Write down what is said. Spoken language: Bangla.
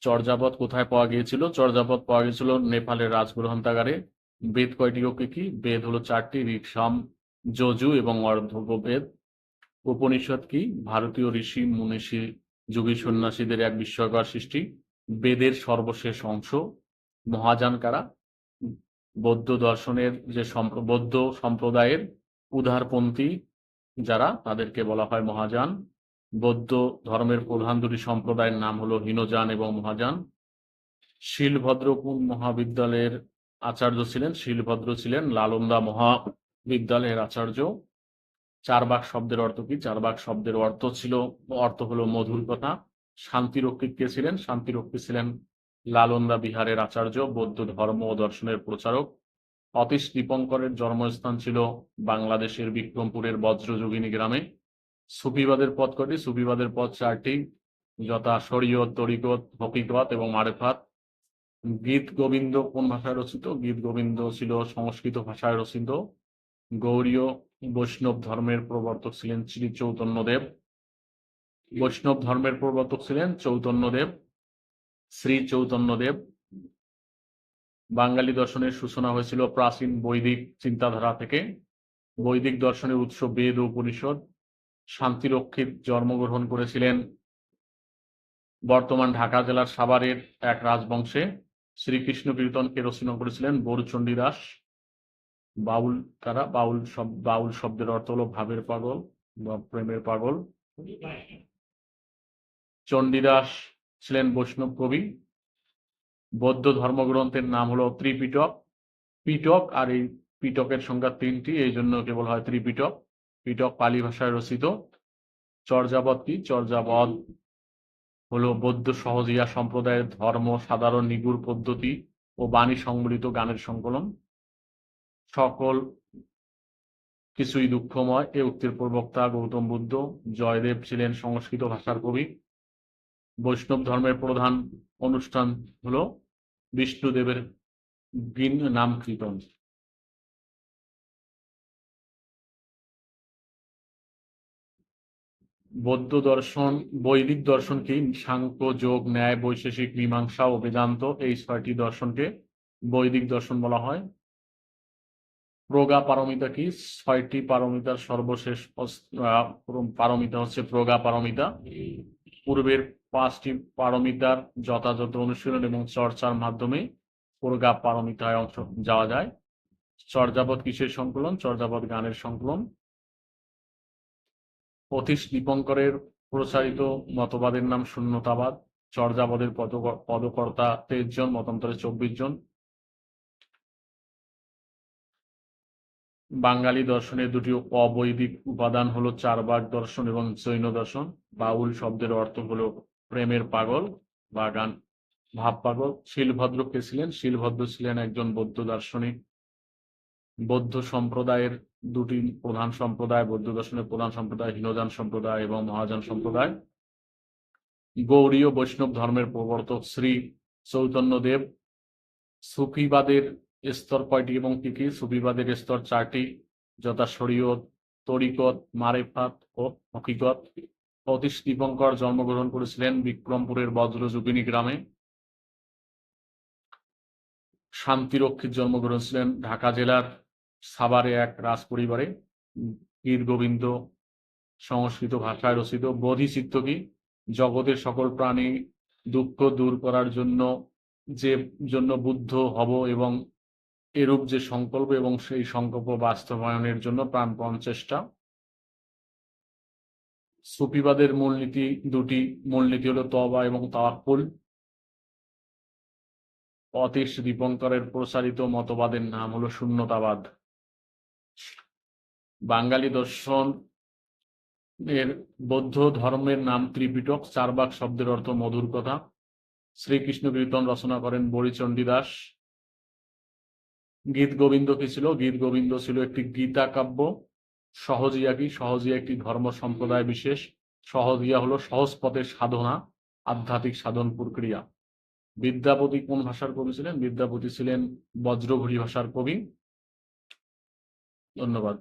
চর্যাপদ কোথায় পাওয়া গিয়েছিল? চর্যাপদ পাওয়া গিয়েছিল নেপালের রাজগ্রন্থাগারে। বেদ কয়টি ও কি কি? বেদ হলো 4টি, ঋক, সাম, যজু এবং অর্ধবেদ। উপনিষদ কি? ভারতীয় ঋষি মুনিষি যোগী সন্ন্যাসীদের এক বিস্ময়কর সৃষ্টি, বেদের সর্বশেষ অংশ। মহাযান কারা? বৌদ্ধ দর্শনের যে বৌদ্ধ সম্প্রদায়ের উদারপন্থী যারা, তাদেরকে বলা হয় মহাযান। বৌদ্ধ ধর্মের প্রধান দুটি সম্প্রদায়ের নাম হলো হীনযান এবং মহাযান। শিলভদ্র কোন মহাবিদ্যালয়ের আচার্য ছিলেন? শিলভদ্র ছিলেন নালন্দা মহাবিদ্যালয়ের আচার্য। চারবাক শব্দের অর্থ কি? চারবাক শব্দের অর্থ হলো মধুর কথা। শান্তিরক্ষী কে ছিলেন? শান্তিরক্ষী ছিলেন নালন্দা বিহারের আচার্য, বৌদ্ধ ধর্ম ও দর্শনের প্রচারক। অতীশ দীপঙ্করের জন্মস্থান ছিল বাংলাদেশের বিক্রমপুরের বজ্রযোগিনী গ্রামে। সুফিবাদের পথ কয়টি? সুফিবাদের পথ 4টি, যথা শরীয়ত, তরিকত, হকিকত এবং মারেফাত। গীত গোবিন্দ কোন ভাষায় রচিত? গীত গোবিন্দ ছিল সংস্কৃত ভাষায় রচিত। গৌড়ীয় বৈষ্ণব ধর্মের প্রবর্তক ছিলেন শ্রী চৈতন্যদেব। বৈষ্ণব ধর্মের প্রবর্তক ছিলেন চৈতন্যদেব, শ্রী চৈতন্যদেব। বাঙালি দর্শনের সূচনা হয়েছিল প্রাচীন বৈদিক চিন্তাধারা থেকে। বৈদিক দর্শনের উৎস বেদ ও উপনিষদ। শান্তিরক্ষীর জন্মগ্রহণ করেছিলেন বর্তমান ঢাকা জেলার সাভারের এক রাজবংশে। শ্রীকৃষ্ণ কীর্তনকে রচনা করেছিলেন বরুচণ্ডী দাস। বাউল কারা? বাউল শব্দের অর্থ হলো ভাবের পাগল বা প্রেমের পাগল। চণ্ডীদাস ছিলেন বৈষ্ণব কবি। বৌদ্ধ ধর্মগ্রন্থের নাম হলো ত্রিপিটক। পিটক আর এই পিটকের সংখ্যা 3টি, এই জন্য কেবল হয় ত্রিপিটক। পিটক পালি ভাষায় রচিত। চর্যাপদ কি? চর্যাপদ হলো বৌদ্ধ সহজিয়া সম্প্রদায়ের ধর্ম সাধারণ নিগুড় পদ্ধতি ও বাণী সংবলিত গানের সংকলন। সকল কিছুই দুঃখময়, এ উক্তির প্রবক্তা গৌতম বুদ্ধ। জয়দেব ছিলেন সংস্কৃত ভাষার কবি। বৈষ্ণব ধর্মের প্রধান অনুষ্ঠান হলো বিষ্ণুদেবের নাম কীর্তন। বৈদিক দর্শন কি? সাংখ্য, যোগ, ন্যায়, বৈশেষিক, মীমাংসা ও বেদান্ত, এই 6টি দর্শনকে বৈদিক দর্শন বলা হয়। প্রজ্ঞা পারমিতা কি? 6টি পারমিতার সর্বশেষ পারমিতা হচ্ছে প্রজ্ঞা পারমিতা। পূর্বের 5টি পারমিতার যথাযথ অনুশীলন এবং চর্চার মাধ্যমে প্রজ্ঞা পারমিতায় অংশ যাওয়া যায়। চর্যাপদ কিসের সংকলন? চর্যাপদ গানের সংকলন। অতীশ দীপঙ্করের প্রচারিত মতবাদের নাম শূন্যতাবাদ। চর্যাপদের পদকর্তা 23 জন, মতান্তরে 24 জন। বাঙালি দর্শনের দুটি অবৈদিক উপাদান হলো চারবাক দর্শন এবং জৈন দর্শন। বাউল শব্দের অর্থ হলো প্রেমের পাগল বা গান ভাব পাগল। শিলভদ্র কে ছিলেন? শিলভদ্র ছিলেন একজন বৌদ্ধ দার্শনিক। বৌদ্ধ সম্প্রদায়ের দুটি প্রধান সম্প্রদায়, বৌদ্ধ দর্শনের প্রধান সম্প্রদায় হীনযান সম্প্রদায় এবং মহাযান সম্প্রদায়। গৌড়ীয় বৈষ্ণব ধর্মের প্রবর্তক শ্রী চৈতন্যদেব। সুফিবাদের স্তর কয়টি এবং কি কি? সুফিবাদের স্তর 4টি, যথা শরীয়ত, তরিকত, মারেফাত ও হকিকত। অতীশ দীপঙ্কর জন্মগ্রহণ করেছিলেন বিক্রমপুরের বজ্রযোগিনী গ্রামে। শান্তিরক্ষীর জন্মগ্রহণ ছিলেন ঢাকা জেলার সাভারে এক রাজ পরিবারে। গীত গোবিন্দ সংস্কৃত ভাষায় রচিত। বোধিচিত্ত কি? জগতের সকল প্রাণী দুঃখ দূর করার জন্য বুদ্ধ হব এবং এরূপ যে সংকল্প এবং সেই সংকল্প বাস্তবায়নের জন্য প্রাণপণ চেষ্টা। সুফিবাদের দুটি মূলনীতি হলো তওবা এবং তাওয়াক্কুল। অতীশ দীপঙ্করের প্রচারিত মতবাদের নাম হলো শূন্যতাবাদ। বাঙালি দর্শন এর বৌদ্ধ ধর্মের নাম ত্রিপিটক। চারবাক শব্দের অর্থ মধুর কথা। শ্রীকৃষ্ণ কীর্তন রচনা করেন বরুচণ্ডী দাস। গীত গোবিন্দ কি ছিল? গীত গোবিন্দ ছিল একটি গীতা কাব্য। সহজিয়া কি? সহজিয়া একটি ধর্ম সম্প্রদায় বিশেষ। সহজিয়া হলো সহজ পথের সাধনা, আধ্যাত্মিক সাধন প্রক্রিয়া। বিদ্যাপতি কোন ভাষার কবি ছিলেন? বিদ্যাপতি ছিলেন বজ্রঘড়ি ভাষার কবি। ধন্যবাদ।